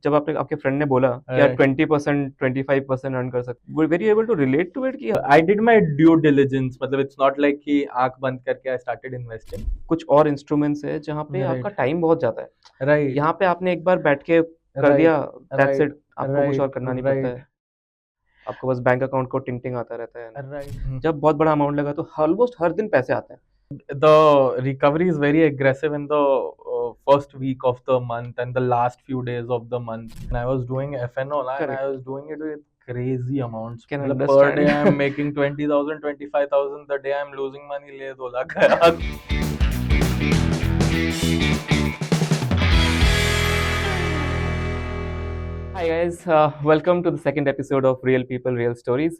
जब आपने आपके फ्रेंड ने बोला कि यार 20% 25% अर्न कर सकते, were you able to relate to it कि I did my due diligence. मतलब it's not like कि आंख बंद करके I started investing. कुछ और इंस्ट्रूमेंट्स है जहाँ पे आपका टाइम बहुत जाता है, Right. यहाँ पे आपने एक बार बैठ के कर Right. दिया, दैट्स Right. इट, आपको कुछ और करना नहीं पड़ता Right. है, आपको बस बैंक अकाउंट को टिंग टिंग आता रहता है। Right. जब बहुत बड़ा अमाउंट लगा तो ऑलमोस्ट हर दिन पैसे आते हैं। The recovery is very aggressive in the first week of the month and the last few days of the month. And I was doing FNO and Correct. I was doing it with crazy amounts. Can मतलब per understand. day I'm making 20,000, 25,000. The day I'm losing money, ले 2 lakh गया. Hi guys, welcome to the second episode of Real People, Real Stories.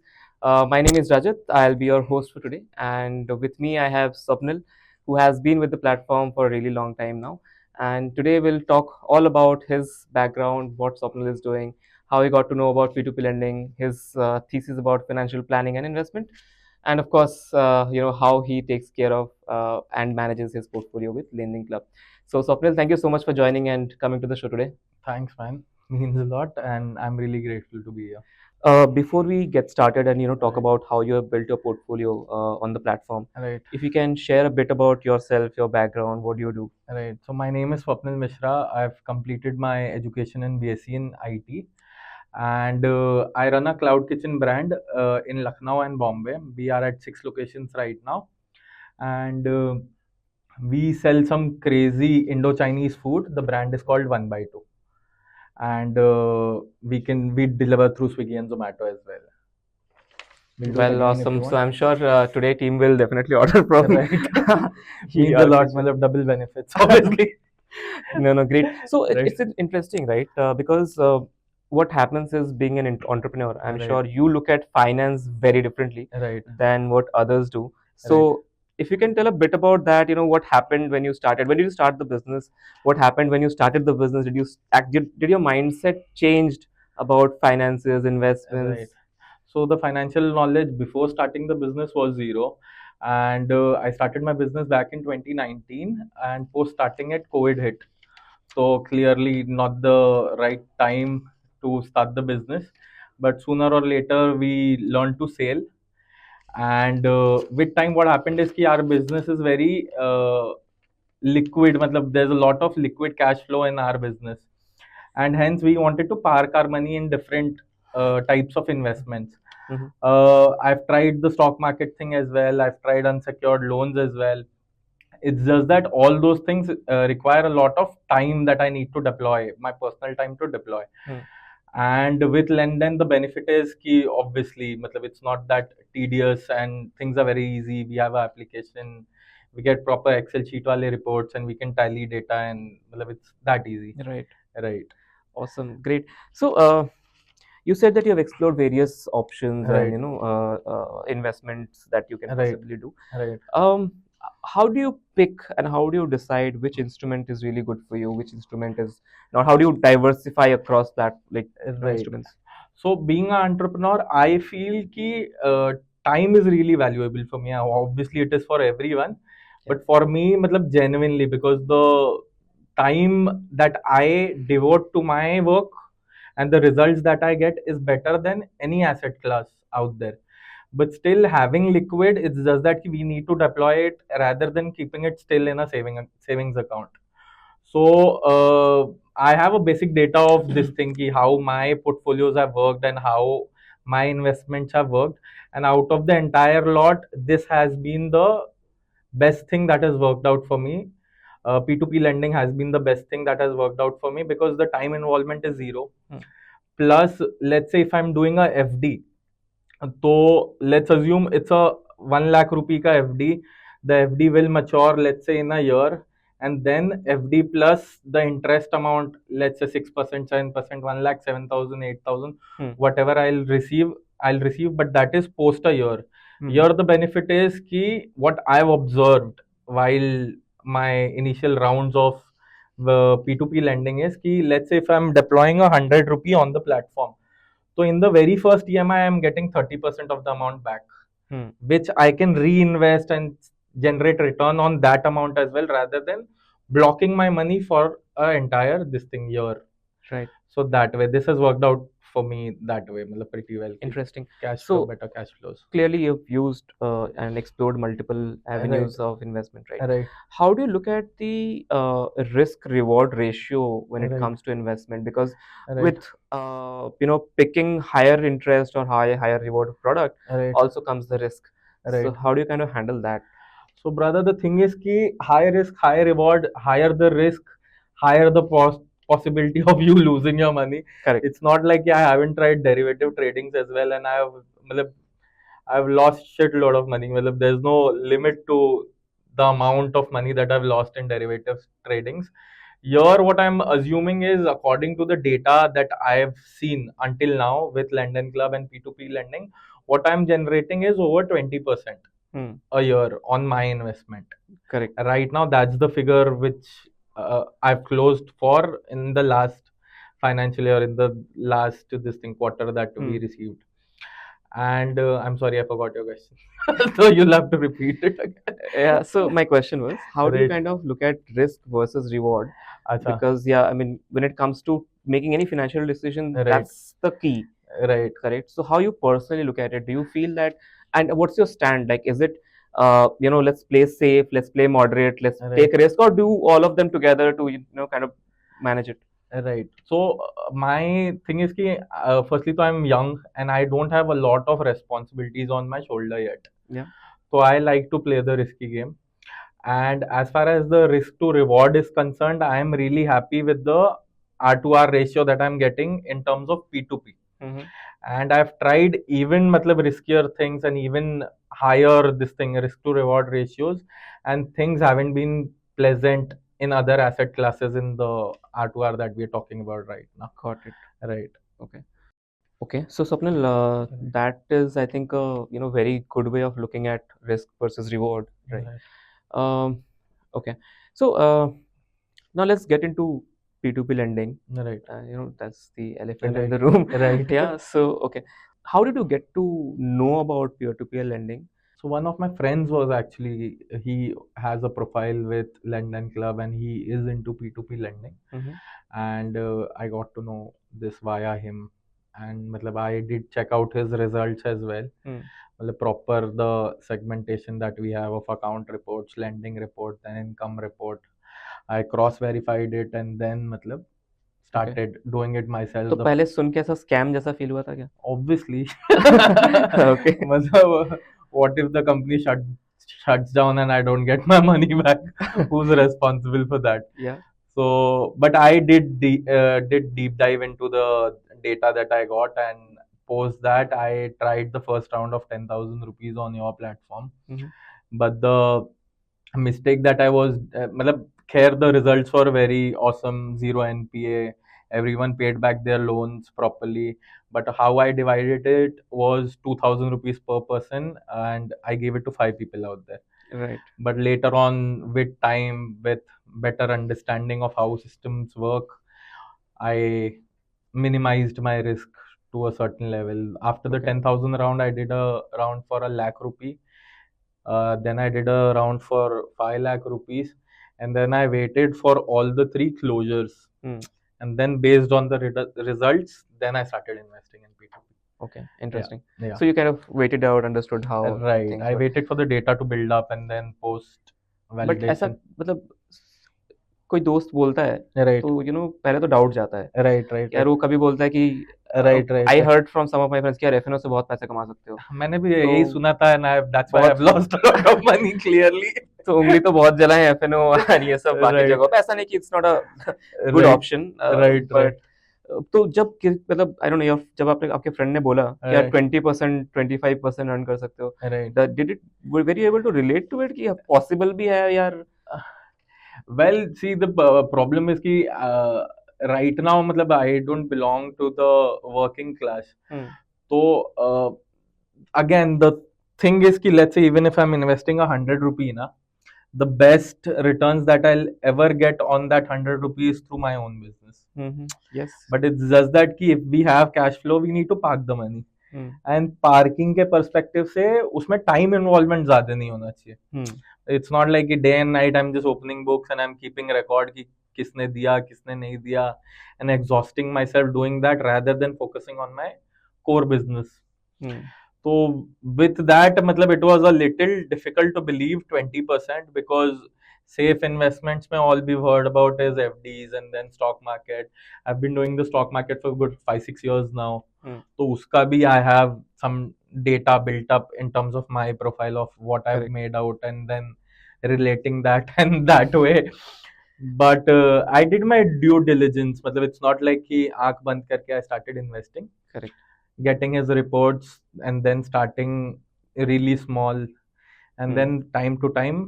My name is Rajat. I'll be your host for today, and with me I have Swapnil, who has been with the platform for a really long time now. And today we'll talk all about his background, what Swapnil is doing, how he got to know about P2P lending, his thesis about financial planning and investment, and of course, how he takes care of and manages his portfolio with LendenClub. So Swapnil, thank you so much for joining and coming to the show today. Thanks, man. Means a lot, and I'm really grateful to be here. Before we get started and talk about how you have built your portfolio on the platform, Right. if you can share a bit about yourself, your background, what do you do? Right. So my name is Swapnil Mishra. I've completed my education in BSc in IT, and I run a cloud kitchen brand in Lucknow and Bombay. We are at 6 locations right now, and we sell some crazy Indo-Chinese food. The brand is called 1 by 2, and we deliver through Swiggy and Zomato as well. We'll do it Well, again if you awesome. want. So I'm sure today team will definitely order from. Right. Means a lot. मतलब double benefits, obviously. No, great. So Right. it's interesting, right? Because what happens is being an entrepreneur, I'm Right. sure you look at finance very differently Right. than what others do. So if you can tell a bit about that, what happened when you started? When did you start the business? What happened when you started the business? Did you did your mindset changed about finances, investments? Right. So the financial knowledge before starting the business was zero, and I started my business back in 2019, and post starting it, COVID hit. So clearly not the right time to start the business, but sooner or later we learned to sail. And with time, what happened is that our business is very liquid. Matlab, there's a lot of liquid cash flow in our business, and hence we wanted to park our money in different types of investments. Mm-hmm. I've tried the stock market thing as well. I've tried unsecured loans as well. It's just that all those things require a lot of time that I need to deploy, my personal time to deploy. And with Lenden, the benefit is कि obviously, matlab, it's not that tedious and things are very easy. We have an application, we get proper Excel sheet wale reports, and we can tally data, and matlab, it's that easy. Right. Right. Awesome. Great. So you said that you have explored various options Right. and investments that you can Right. possibly do. Right. How do you pick and how do you decide which instrument is really good for you, which instrument is not? How do you diversify across that Right. instruments? So being an entrepreneur, I feel कि time is really valuable for me. Obviously, it is for everyone, but for me, matlab, genuinely, because the time that I devote to my work and the results that I get is better than any asset class out there. But still, having liquid, it's just that we need to deploy it rather than keeping it still in a savings account. So I have a basic data of this thing, how my portfolios have worked and how my investments have worked. And out of the entire lot, this has been the best thing that has worked out for me. P2P lending has been the best thing that has worked out for me because the time involvement is zero. Plus, let's say if I'm doing a FD, so let's assume it's a 1 lakh rupee ka FD. The FD will mature, let's say, in a year, and then FD plus the interest amount, let's say 6%, 7%, 1 lakh, 7,000, 8,000, whatever I'll receive, but that is post a year. Here, the benefit is ki what I've observed while my initial rounds of the P2P lending is ki, let's say if I'm deploying 100 rupee on the platform, so in the very first EMI, I am getting 30% of the amount back, which I can reinvest and generate return on that amount as well, rather than blocking my money for an entire this thing year. Right. So that way, this has worked out for me that way, मतलब pretty well. Interesting. Cash flow, So better cash flows. clearly you've used and explored multiple Right, avenues of investment, right? right, How do you look at the risk reward ratio when it right, comes to investment? Because right, with picking higher interest or higher reward product right, also comes the risk. So right. how do you kind of handle that? So, brother, the thing is ki high risk, high reward, higher the risk, higher the possibility of you losing your money. Correct. It's not like yeah, I haven't tried derivative tradings as well, and matlab, I've lost shitload of money. Matlab, there's no limit to the amount of money that I've lost in derivatives tradings. Here, what I'm assuming is, according to the data that I've seen until now with LendenClub and P2P lending, what I'm generating is over 20% a year on my investment. Correct. Right now, that's the figure which I've closed for in the last financial year, in the last this thing quarter that we received. And I'm sorry, I forgot your question. So you'll have to repeat it again. Yeah, so my question was, how do you Right. kind of look at risk versus reward? Acha. Because yeah, I mean, when it comes to making any financial decision, Right. that's the key, Right. correct? So how you personally look at it? Do you feel that, and what's your stand? Like, is it, let's play safe, let's play moderate, let's Right. take risk, or do all of them together to kind of manage it? Right. So my thing is ki, firstly, so I'm young and I don't have a lot of responsibilities on my shoulder yet. Yeah. So I like to play the risky game. And as far as the risk to reward is concerned, I am really happy with the R2R ratio that I'm getting in terms of P2P. And I've tried even matlab riskier things and even higher this thing risk to reward ratios, and things haven't been pleasant in other asset classes in the R2R that we're talking about right now. Got it. Right. Okay. Okay. So Swapnil, that is, I think, a very good way of looking at risk versus reward, right? Okay. So now let's get into P2P lending. Right. That's the elephant in the room. Right. Yeah. So okay, how did you get to know about peer-to-peer lending? So one of my friends was actually, he has a profile with LendenClub and he is into P2P lending. And I got to know this via him. And matlab, I did check out his results as well. Matlab, proper the segmentation that we have of account reports, lending report, and income report. I cross verified it and then matlab, started doing it myself. तो पहले सुन के ऐसा scam जैसा feel हुआ था क्या? Obviously. Okay. मतलब, what if the company shuts down and I don't get my money back? Who's responsible for that? Yeah. So, but I did deep dive into the data that I got, and post that I tried the first round of 10,000 rupees on your platform. But the mistake that I was, matlab, khair, the results were very awesome, zero NPA. Everyone paid back their loans properly. But how I divided it was 2,000 rupees per person, and I gave it to 5 people out there. Right. But later on, with time, with better understanding of how systems work, I minimized my risk to a certain level. After the 10,000 round, I did a round for a lakh rupee. Then I did a round for 5 lakh rupees. And then I waited for all the 3 closures. And then based on the results, then I started investing in P2P. Okay, interesting. Yeah. So you kind of waited out, understood how Right. things I work. waited for the data to build up and then post But validation. ऐसा मतलब कोई दोस्त बोलता है Right. तो पहले तो doubt जाता है Right. यार वो कभी बोलता है कि Right. I heard from some of my friends कि यार एफएनओ से बहुत पैसे कमा सकते हो मैंने भी यही सुना था and that's why I've lost a lot of money clearly. तो उंगली तो बहुत जला है एफएनओ और ये सब बाकी जगहों पे ऐसा नहीं कि it's not a good option but तो जब मतलब आई डोंट नो जब आपके फ्रेंड ने बोला कि यार 20% 25% अर्न कर सकते हो did it were you able to relate to it कि पॉसिबल भी है यार well see the problem is कि right now मतलब I don't belong to the working class. So again the thing is कि let's say even if I'm investing 100 rupee na, the best returns that I'll ever get on that 100 rupees through my own business. Yes. But it's just that कि if we have cash flow, we need to park the money. And parking के perspective से उसमें time involvement ज़्यादा नहीं होना चाहिए. It's not like day and night I'm just opening books and I'm keeping record कि किसने दिया किसने नहीं दिया, and exhausting myself doing that rather than focusing on my core business. Hmm. So with that, मतलब it was a little difficult to believe 20% because safe investments में all we've heard about is FDs and then stock market. I've been doing the stock market for good 5-6 years now. Hmm. तो उसका भी I have some data built up in terms of my profile of what I've Correct. made out and then relating that and that way. But I did my due diligence. मतलब it's not like कि आंख बंद करके I started investing. Correct. Getting his reports and then starting really small and Hmm. then time to time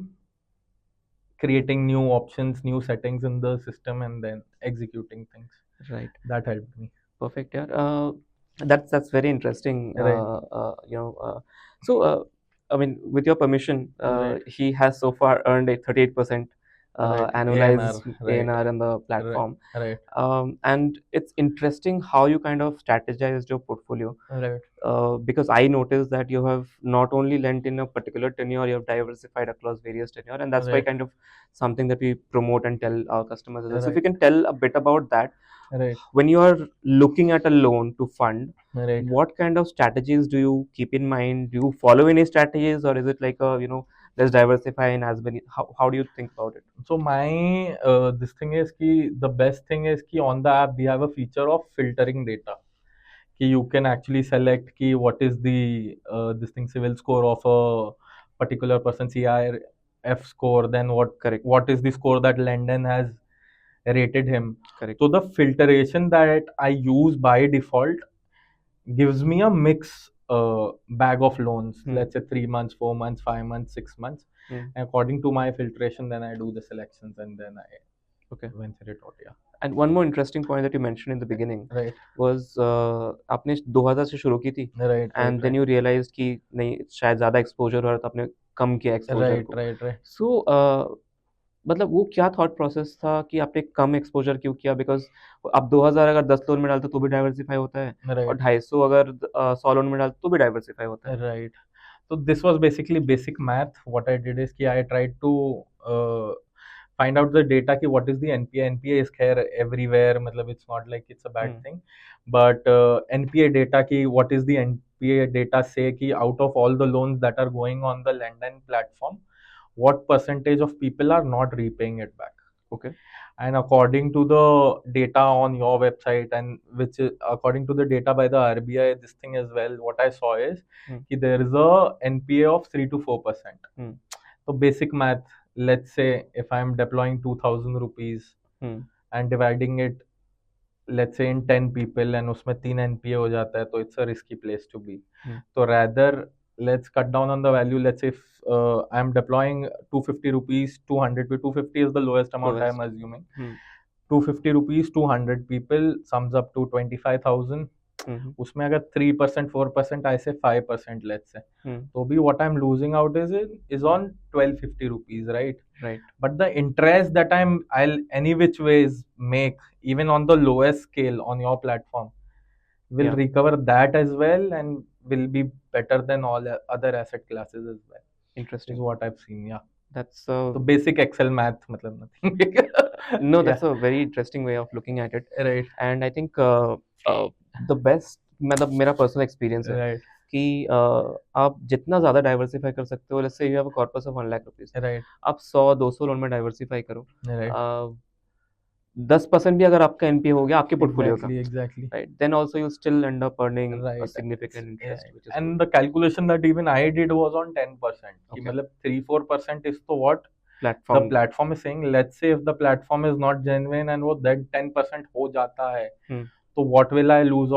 creating new options, new settings in the system and then executing things. Right. That helped me. Perfect. Yeah. That's very interesting. Right, So I mean, with your permission, right, he has so far earned a 38% right. ANR, annualized right, ANR on the right, platform. right, And it's interesting how you kind of strategized your portfolio. right, Because I noticed that you have not only lent in a particular tenure, you have diversified across various tenure, and that's why right, kind of something that we promote and tell our customers as well. So if right, you can tell a bit about that, right, when you are looking at a loan to fund, right. what kind of strategies do you keep in mind? Do you follow any strategies, or is it like a let's diversify in as many? How do you think about it? So my this thing is ki the best thing is ki on the app we have a feature of filtering data. Ki you can actually select ki what is the this thing civil score of a particular person, CIF score, then Correct. what is the score that Lendon has rated him. Correct. So the filtration that I use by default gives me a mix bag of loans. Hmm. Let's say 3 months, 4 months, 5 months, 6 months. Hmm. According to my filtration, then I do the selections and then I Okay. venture it out. Yeah. And one more interesting point that you mentioned in the beginning Right. was आपने 2000 से शुरू की थी, Right. Right. and then Right. you realized कि नहीं शायद ज़्यादा exposure हो रहा था, आपने कम किया exposure Right. को. Right. Right. So मतलब वो क्या थॉट प्रोसेस था कि आपने कम एक्सपोजर क्यों किया? बिकॉज अब 2000 अगर 10 लोन में डालते तो भी डाइवर्सिफाई होता है, और Right. 250 अगर 100 लोन में डालते तो भी डाइवर्सिफाई होता है. Right. So this was basically basic math. What I did is कि I tried to find out the data कि what is the NPA. NPA is here everywhere. मतलब it's not like it's a bad Hmm. thing. But NPA data कि what is the NPA data say कि out of all the loans that are going on the Lending platform, what percentage of people are not repaying it back? Okay. And according to the data on your website and which is according to the data by the RBI, this thing as well, what I saw is Hmm. there is a NPA of 3 to 4%. Hmm. So basic math, let's say if I'm deploying 2000 rupees Hmm. and dividing it, let's say in 10 people and उसमें 3 NPA हो जाता है, तो it's a risky place to be. Hmm. So rather let's cut down on the value. Let's say if I'm deploying 250 rupees, 200, 250 is the lowest amount I'm Lowest. assuming. Hmm. 250 rupees, 200 people sums up to 25,000. Hmm. उसमें अगर 3% 4% ऐसे 5% let's say, Hmm. तो भी what I'm losing out is on 1250 rupees, right? Right. But the interest that I'll any which ways make even on the lowest scale on your platform will Yeah. recover that as well and will be better than all other asset classes as well, is Interesting. what I've seen. Yeah. That's So basic Excel math, मतलब nothing. no, Yeah. that's a very interesting way of looking at it. Right. And I think the best, मतलब मेरा personal experience है Right. कि आप जितना ज़्यादा diversify कर सकते हो, let's say you have a corpus of 1 lakh rupees, Right. आप 100-200 लोन में डाइवर्सिफाई करो, Right. 10% भी अगर आपका एनपीए हो गया आपके पोर्टफोलियो का, Exactly. Exactly. Right, then also you still end up earning a Right. Significant Yeah. Interest which is good. And the calculation that even I did was on 10%. कि Okay. मतलब 3-4% is to what the platform. platform is saying. Let's say if the platform is not genuine and वो then 10% हो जाता है, तो what will I lose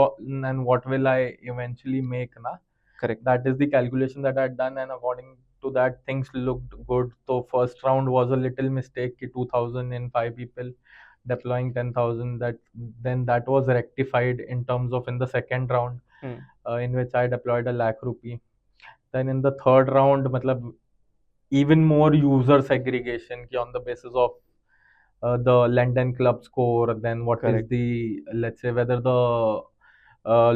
and what will I eventually make ना? Correct. That is the calculation that I had done, and according to that things looked good. So first round was a little mistake कि 2000 in 5 people deploying 10,000. That was rectified in terms of in the second round, in which I deployed a lakh rupee. Then in the third round, matlab, even more user segregation ki on the basis of the LendenClub score. Then what is correct. the, let's say whether the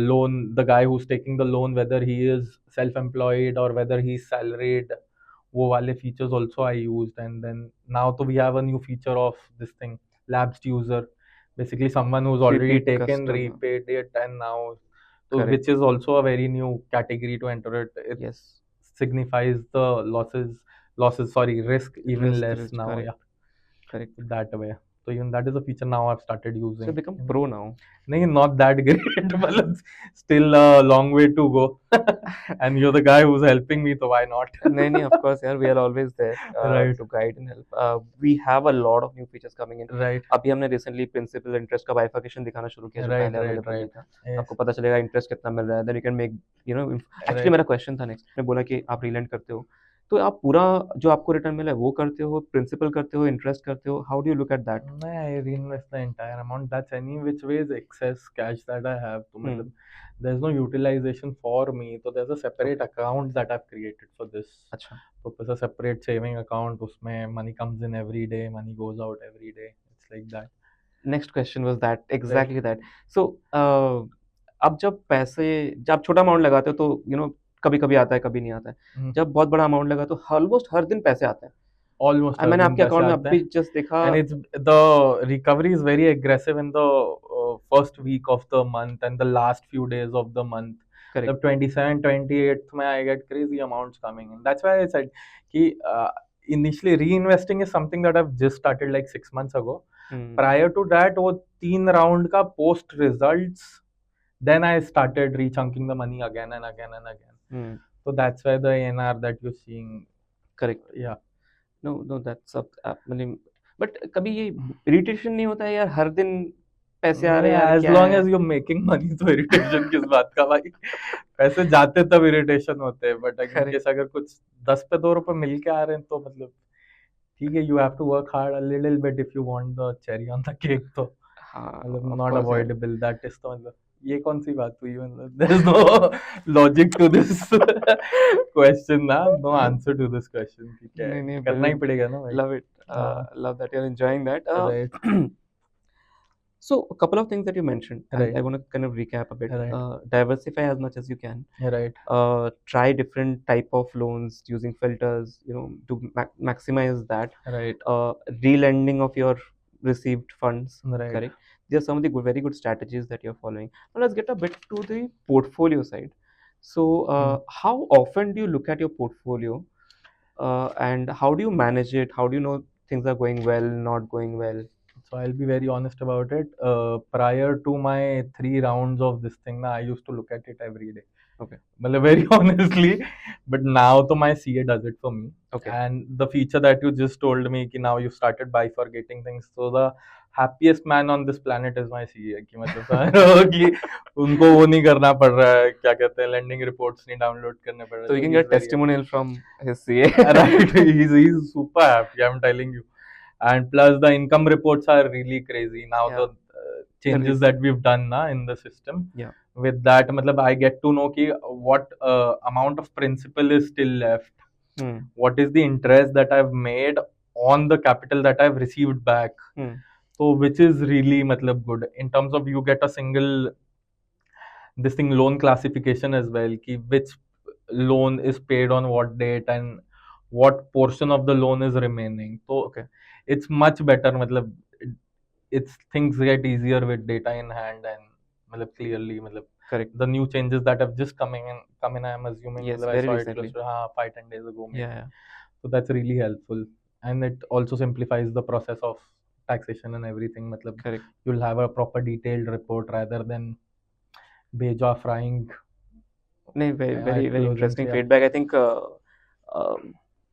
loan, the guy who's taking the loan, whether he is self-employed or whether he's salaried. वो वाले features also I used, and then now तो we have a new feature of this thing. lapsed user, basically someone who's already Repeat taken, customer. repaid it, and now, so which Correct. is also a very new category to enter it. It Yes. signifies the losses, sorry, risk even less Risk. now. Correct. Yeah, Correct. that way. So even that is a feature now I've started So using. become pro now. नहीं, not that great. मतलब still a long way to go. And you're the guy who's helping me, so why not? नहीं नहीं, of course यार, we are always there Right, to guide and help. We have a lot of new features coming in. right, अभी हमने recently principal interest का bifurcation दिखाना शुरू किया जो right, पहले right, available right. नहीं था. Yes, आपको पता चलेगा interest कितना मिल रहा है. Then you can make, you know, actually right. मेरा question था next. मैं बोला कि आप relent करते हो, तो आप पूरा जो आपको रिटर्न मिला है वो करते हो, प्रिंसिपल करते हो, इंटरेस्ट करते हो, how do you look at that? I reinvest the entire amount. That's any which ways excess cash that I have. तो मतलब there's no utilization for me. So there's a separate Okay. account that I've created for this अच्छा. purpose. A separate saving account. उसमें money comes in every day, money goes out every day. It's like that. Next question was that, Right. Exactly that. So अब जब छोटा amount लगाते हो तो कभी कभी आता है, कभी नहीं आता है. जब बहुत बड़ा अमाउंट लगा तो ऑलमोस्ट हर दिन पैसे आते हैं. Almost हर मैंने दिन आपके पैसे अकाउंट में आते अभी हैं. जस्ट देखा. And it's the recovery is very aggressive in the first week of the month and the last few days of the month. The correct. 27th, 28th, I get crazy amounts coming in. That's why I said कि initially reinvesting is something that I've just started like 6 months ago. Prior to that, वो 3 round का post results, then I started rechunking the money again and again and again. So that's why the ANR that you're seeing. Correct. Yeah. No that's up. मतलब but कभी ये irritation नहीं होता है यार, हर दिन पैसे आ रहे हैं यार, एज क्या लॉन्ग है? एज यू मेकिंग मनी, तो इरिटेशन किस बात का भाई. पैसे जाते तब इरिटेशन होते हैं, बट इन करेक्ट. केस अगर कुछ 10 पे 2 रुपए मिल के आ रहे हैं तो मतलब ठीक है. You have to work hard a little bit if you want the cherry on the cake. तो हाँ, मतलब ऑफ नॉट कोर्स यार. अवॉइडेबल. दैट इज तो मतलब ये कौन सी बात हुई. मतलब there is no logic to this question ना. No answer to this question कि क्या है, नहीं नहीं, करना ही ब्रिलियंट. पड़ेगा ना भाई. Love it. Love that you're enjoying that. Right, So a couple of things that you mentioned, and right, I want to kind of recap a bit. Right, Diversify as much as you can. Right, Try different type of loans using filters, to maximize that. Right, Relending of your received funds. Right. Correct. These are some of the very good strategies that you're following. Now let's get a bit to the portfolio side. So how often do you look at your portfolio, and how do you manage it? How do you know things are going well, not going well? So I'll be very honest about it. Prior to my 3 rounds of this thing, I used to look at it every day. Okay. Well, very honestly, but now to my CA does it for me. Okay. And the feature that you just told me, कि now you started bifurcating things. So the happiest man on this planet is my CA. कि मतलब कि उनको वो नहीं करना पड़ रहा है, क्या कहते हैं, lending reports नहीं download करने पड़ रहे. So you can he's get very testimonial from his CA. right. He's super happy. I'm telling you. And plus the income reports are really crazy now. Yeah. The changes that we've done in the system. Yeah. With that, matlab, I get to know ki what amount of principal is still left. What is the interest that I've made on the capital that I've received back. So which is really matlab good in terms of you get a single this thing loan classification as well, ki which loan is paid on what date and what portion of the loan is remaining. So Okay. it's much better. Matlab, it's things get easier with data in hand and matlab, clearly matlab, Correct. the new changes that have just come in, I'm assuming. Yes, matlab, I very saw recently. it close to 5-10 days ago maybe. Yeah. So that's really helpful, and it also simplifies the process of taxation and everything. Matlab, Correct. you'll have a proper detailed report rather than beja frying. No, very, very, very closing, interesting yeah. feedback. I think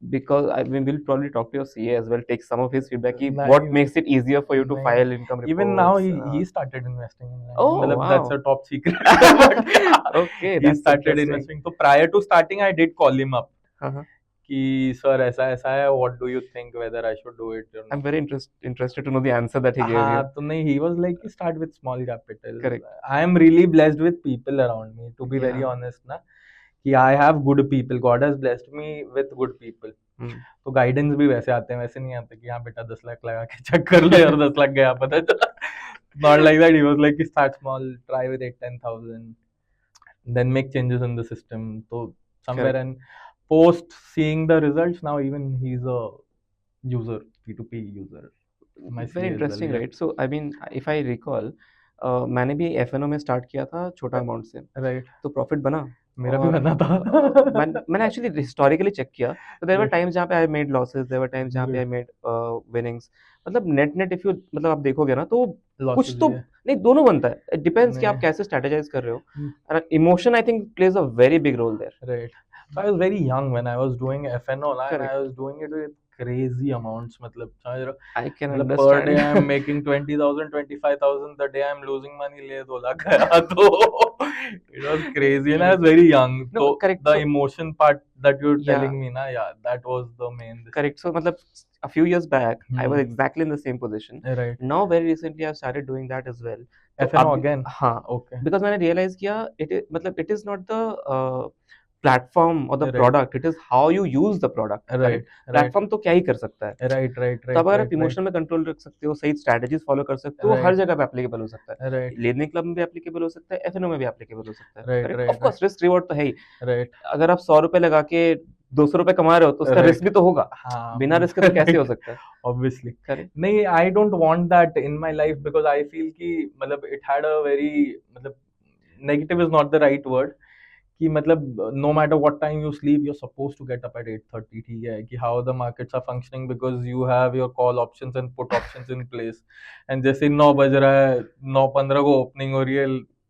because I mean, we'll probably talk to your CA as well, take some of his feedback. What makes it easier for you to file income reports? Even now, he started investing in lending. Oh, Matlab, wow. that's a top secret. But yeah, Okay, he that's started interesting. investing. So prior to starting, I did call him up. Uh-huh. कि sir ऐसा ऐसा है, what do you think whether I should do it or not? I'm very interested to know the answer that he gave you. तो नहीं, he was like, start with small capital. Correct. I am really blessed with people around me, to be very Yeah. honest ना, कि I have good people. God has blessed me with good people. तो guidance भी वैसे आते हैं, वैसे नहीं आते कि हाँ बेटा 10 लाख लगा के चेक कर ले और 10 लाख गया पता चला. Not like that. He was like, start small, try with 8-10,000, then make changes in the system. So somewhere Correct. and post seeing the results, now even he's a user, P2P user. my very CA as well. Interesting, Yeah. Right? So I mean if I recall, मैंने भी F&O में start किया था छोटा amount से, Right. तो profit बना। मेरा भी और बना था. मैंने एक्चुअली हिस्टोरिकली चेक किया, तो देयर वर Right. टाइम्स जहाँ पे I made losses, there were times जहाँ पे आई Right. Made winnings. मतलब नेट नेट इफ यू मतलब आप देखोगे ना, तो कुछ Losses तो भी है. नहीं, दोनों बनता है। इट डिपेंड्स कि आप नहीं. कैसे स्ट्रेटेजाइज कर रहे हो। Emotion I think plays a very big role there. Right. So I was very young when I was doing FNO, and I correct, was doing it with crazy amounts. I can मतलब per day I'm understand. making 20,000, 25,000. The day I'm losing money, ले 2 लाख गया तो it was crazy, and I was correct, very young. No So correct, the so emotion part that you're या telling me, na, yeah, that was the main this thing. Correct, so मतलब a few years back I was Hmm. exactly in the same position. Right. Now very recently I've started doing that as well. तो FNO अब again. हाँ, Okay. because मैंने realize किया it is मतलब it is not the platform or the Right. product, it is how you use the product, Right. correct? Right. Platform तो क्या ही कर सकता है। Right. Right. तो Right. अगर आप Right. Right. इमोशन में कंट्रोल रख सकते हो, सही स्ट्रैटेजीज फॉलो कर सकते हो, हर Right. जगह पे एप्लीकेबल हो सकता है। Right. लेनिंग क्लब में भी एप्लीकेबल हो सकता है, एफएनओ में भी एप्लीकेबल हो सकता है, Right. Correct? Of Right. Course risk reward तो है ही। Right. अगर आप 100 रुपए लगा के 200 रुपए कमा रहे हो, तो उसका Right. रिस्क भी तो होगा। हाँ. बिना रिस्क के तो कैसे हो Right. सकता है? Obviously. करेक्ट, नहीं, I don't want that in my life because I feel कि मतलब it had a very मतलब negative is not the right word कि मतलब no matter what time you sleep you're supposed to get up at 8:30. ठीक है कि how the markets are functioning because you have your call options and put options in place, and जैसे 9 बज रहा है, 9:15 को ओपनिंग हो रही है,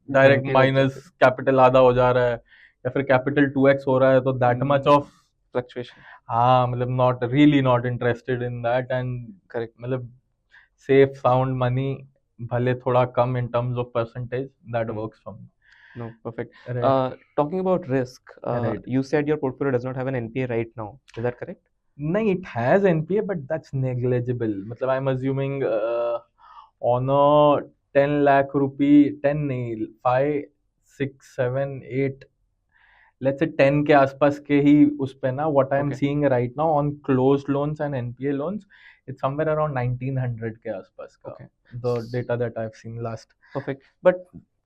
डायरेक्ट घंटे लग माइनस जाते हैं। कैपिटल आधा हो जा रहा है या फिर कैपिटल 2x हो रहा है, तो दैट मच ऑफ फ्लक्चुएशन, हाँ मतलब not really not interested in that, and correct, मतलब सेफ साउंड मनी भले थोड़ा कम in terms of percentage, that works for me. No perfect. Right. Talking about risk, right. you said your portfolio does not have an NPA right now, is that correct? नहीं, it has NPA but that's negligible. मतलब I'm assuming on a 10 lakh rupee, 10 नहीं, 5 6 7 8, let's say 10 के आसपास के ही उस पे ना, what I'm Okay, seeing right now on closed loans and NPA loans, it's somewhere around 1900 के आसपास का, okay, the data that I've seen last. perfect. But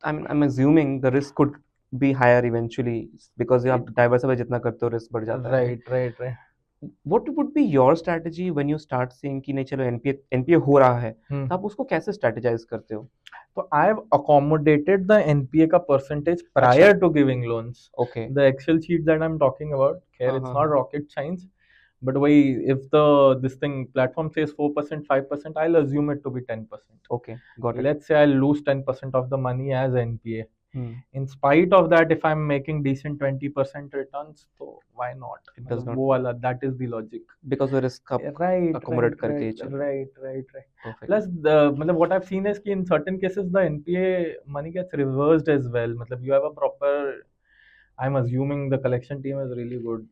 I'm assuming the risk could be higher eventually because आप diversify जितना करते हो risk बढ़ जाता है, right? Right, right, right. What would be your strategy when you start seeing कि नहीं चलो एनपीए हो रहा है, Hmm. तो आप उसको कैसे स्ट्रेटेजाइज करते हो? So I have accommodated the NPA का percentage अच्छा, prior to giving loans. okay, The Excel sheet that I'm talking about here, हाँ it's हाँ not हाँ, rocket science, but why if this thing platform says 4%, 5%, I'll assume it to be 10%. okay, got it. Let's say I'll lose 10% of the money as NPA. Hmm. In spite of that, if I'm making decent 20% returns, so why not? It does मतलब not वो वाला, that is the logic. because the risk आप Right, accommodate right, करके ही right, चल रहे हो। right, right, right. Perfect. Plus, the मतलब what I've seen is कि in certain cases the NPA money gets reversed as well. मतलब you have a proper, I'm assuming the collection team is really good.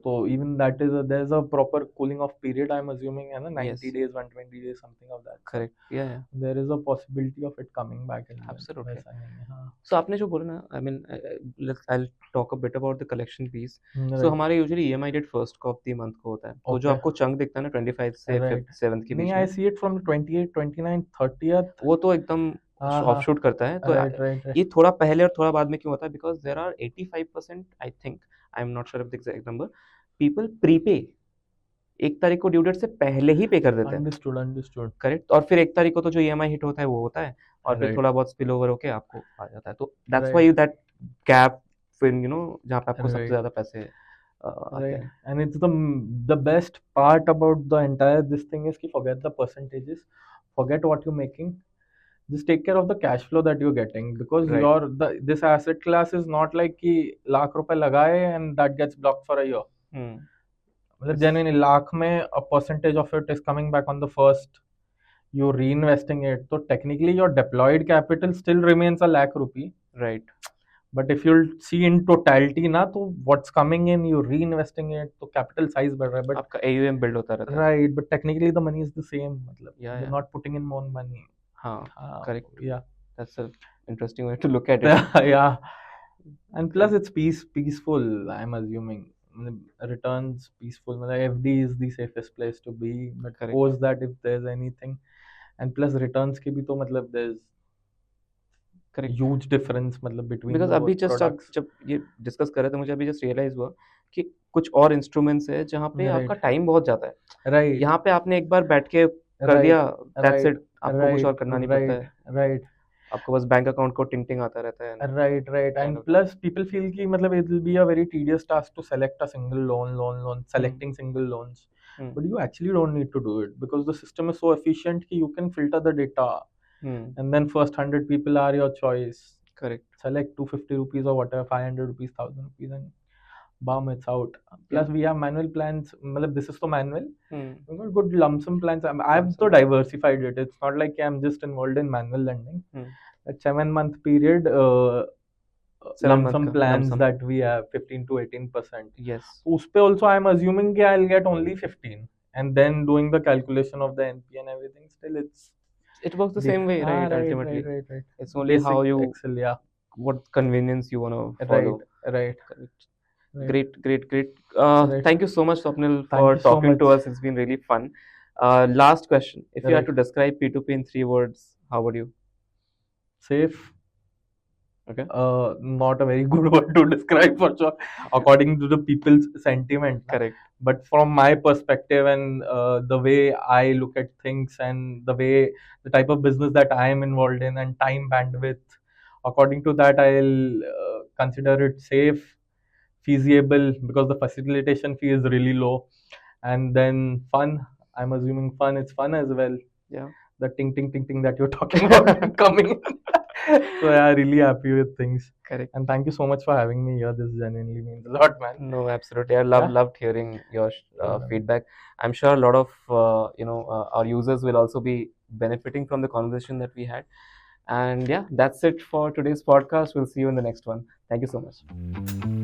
So even that is there's a proper cooling off period. I'm assuming, and 90 Yes, days, 120 days, something of that sort. correct. Yeah, yeah, There is a possibility of it coming back as well. absolutely. वैसा नहीं है, हाँ. सो आपने जो बोला ना, I mean let's I talk a bit about the collection piece. So Right. हमारे usually EMI date first को ऑफ द मंथ को होता है, तो जो Okay. आपको चंक दिखता है ना 25 से Right. 5th 7th के नहीं, बीच I में, see it from 28, 29, 30th. वो तो एकदम हाँ हाँ. ऑफशूट करता है। तो Right, right, right. ये थोड़ा पहले और थोड़ा बाद में क्यों होता है? Because there are 85%, I think, I am not sure of the exact number, people prepay 1 तारीख को ड्यू डेट से पहले ही पे कर देते हैं, Understood, understood. करेक्ट? और फिर 1 तारीख को तो जो ईएमआई हिट होता है वो होता है, और फिर Right, थोड़ा बहुत स्पिल ओवर होके आपको आ जाता है। तो that's right, why that gap, फिर यू नो जहाँ पे आपको सबसे right, ज्यादा पैसे आते right. हैं। And it's the best part about the entire this thing is कि forget the percentages, forget what you're making. Just take care of the cash flow that you're getting because right, this asset class is not like कि लाख रुपए लगाए and that gets blocked for a year. मतलब it's genuinely lakh में a percentage of it is coming back on the first. You're reinvesting it. So technically your deployed capital still remains a lakh rupee. Right, But if you'll see in totality ना, तो what's coming in, you're reinvesting it, तो capital size बढ़ रहा है. But आपका AUM build होता रहता है। right, but technically the money is the same. मतलब या you're या not putting in more money. हाँ, correct, Yeah. That's a interesting way to look at it. Yeah. And plus it's peaceful, I'm assuming. Returns peaceful. मतलब FD is the safest place to be. But correct, post that if there's anything. And plus returns के भी तो मतलब there's correct, huge difference मतलब between because the अभी both just आप products. जब ये डिस्कस कर रहे थे, मुझे अभी जस्ट रियलाइज हुआ कि कुछ और इंस्ट्रूमेंट्स है जहाँ पे आपका Right. टाइम बहुत जाता है। Right. यहाँ पे आपने एक बार बैठ के कर right, दिया, that's right, it, आपको कुछ right, और करना नहीं पड़ता right, है, right. आपको बस बैंक अकाउंट को टिंग टिंग आता रहता है and Right, right. kind And of that. plus, people feel कि मतलब it will be a very tedious task to select a single loan, Hmm. selecting single loans. Hmm. But you actually don't need to do it because the system is so efficient that you can filter the data. Hmm. And then first 100 people are your choice. Correct. Select 250 rupees or whatever, 500 rupees, 1000 rupees, and bam, it's out. Plus, Yeah. we have manual plans. मतलब this is so manual. Hmm. We've got good lump sum plans. I've Lump so sum. diversified it. It's not like I'm just involved in manual lending. Hmm. That 7 month period, 7 lump month sum का lump plans sum. that we have 15 to 18%. Yes. उस पे also I'm assuming कि I'll get only 15, and then doing the calculation of the NP and everything. Still, it's It works the same way, right? right, right, Ultimately, right, right. it's only how Basic you, Excel, yeah. what convenience you want to Right, follow. right, Correct. right, Great, great, great. right. Thank you so much, Swapnil, Thank for you so talking to much. us. It's been really fun. Last question. If you had Right. to describe P2P in 3 words, how would you? Safe. Okay. Not a very good word to describe for sure, according to the people's sentiment. Correct. But from my perspective and the way I look at things and the type of business that I am involved in and time bandwidth, according to that, I'll consider it safe, feasible because the facilitation fee is really low, and then fun. I'm assuming fun. It's fun as well. Yeah. The ting ting ting ting that you're talking about coming. So yeah, really happy with things. Correct. And thank you so much for having me here. This genuinely means a lot, man. No, absolutely. I Yeah. loved hearing your Sure, man. feedback. I'm sure a lot of our users will also be benefiting from the conversation that we had. And yeah, that's it for today's podcast. We'll see you in the next one. Thank you so much.